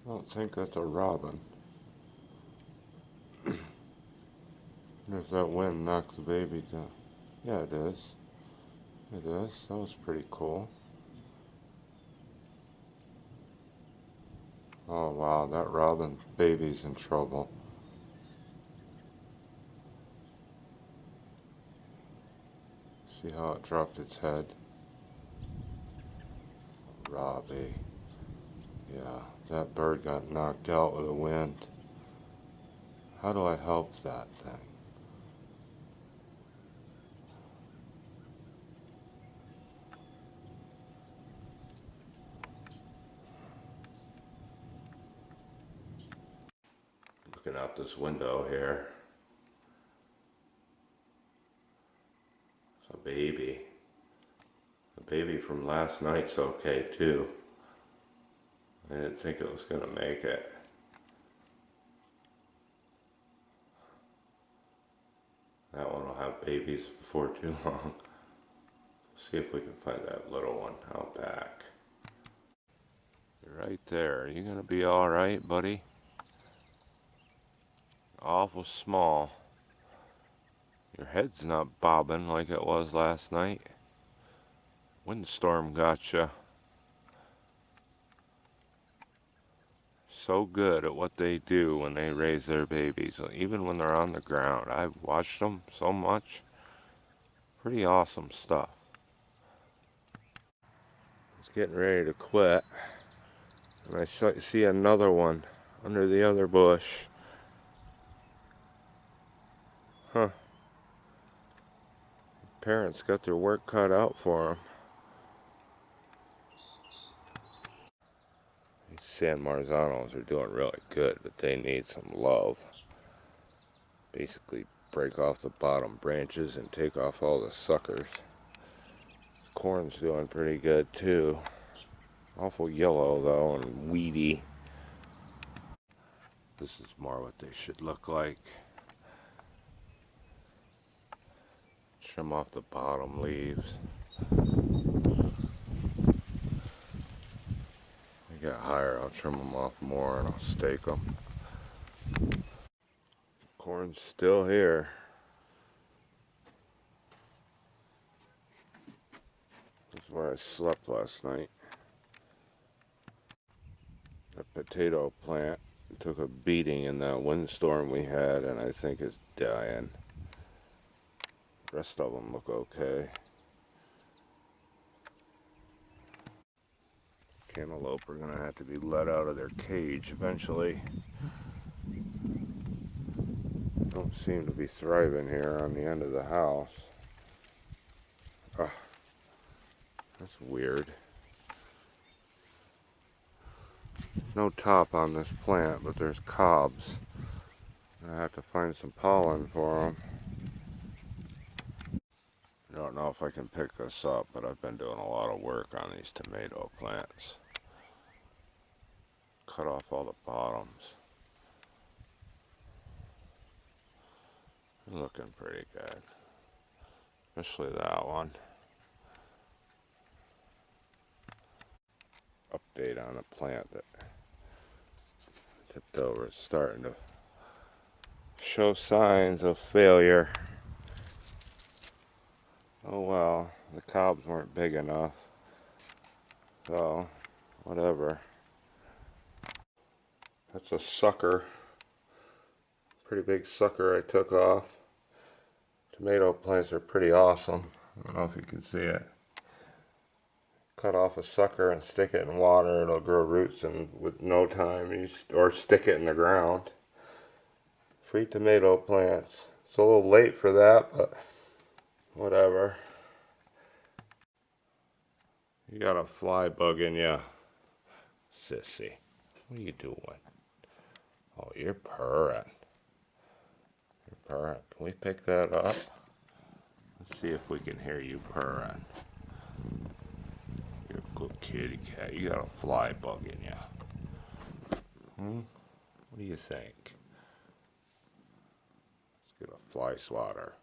I don't think that's a robin. If that wind knocks the baby down. Yeah, it is. It is. That was pretty cool. Oh wow, that robin baby's in trouble. See how it dropped its head? Robbie. Yeah, that bird got knocked out with the wind. How do I help that thing? Looking out this window here. It's a baby. The baby from last night's okay too. I didn't think it was gonna make it. That one will have babies before too long. See if we can find that little one out back. You're right there. Are you gonna be alright, buddy? Awful small. Your head's not bobbing like it was last night. Windstorm got you. So good at what they do when they raise their babies, even when they're on the ground. I've watched them so much. Pretty awesome stuff. It's getting ready to quit. And I see another one under the other bush. Huh. Parents got their work cut out for them. These San Marzanos are doing really good, but they need some love. Basically break off the bottom branches and take off all the suckers. Corn's doing pretty good too. Awful yellow though and weedy. This is more what they should look like. Trim off the bottom leaves. They get higher, I'll trim them off more and I'll stake them. Corn's still here. This is where I slept last night. The potato plant took a beating in that windstorm we had and I think it's dying. The rest of them look okay. Cantaloupe are gonna have to be let out of their cage eventually. Don't seem to be thriving here on the end of the house. Ugh, that's weird. No top on this plant, but there's cobs. I have to find some pollen for them. I don't know if I can pick this up, but I've been doing a lot of work on these tomato plants. Cut off all the bottoms. They're looking pretty good. Especially that one. Update on a plant that tipped over. It's starting to show signs of failure. Oh well, the cobs weren't big enough. So, whatever. That's a sucker. Pretty big sucker I took off. Tomato plants are pretty awesome. I don't know if you can see it. Cut off a sucker and stick it in water. It'll grow roots in with no time. Or stick it in the ground. Free tomato plants. It's a little late for that, but whatever. You got a fly bug in ya, sissy. What are you doing? Oh, you're purring. You're purring. Can we pick that up? Let's see if we can hear you purring. You're a good kitty cat. You got a fly bug in ya. What do you think? Let's get a fly swatter.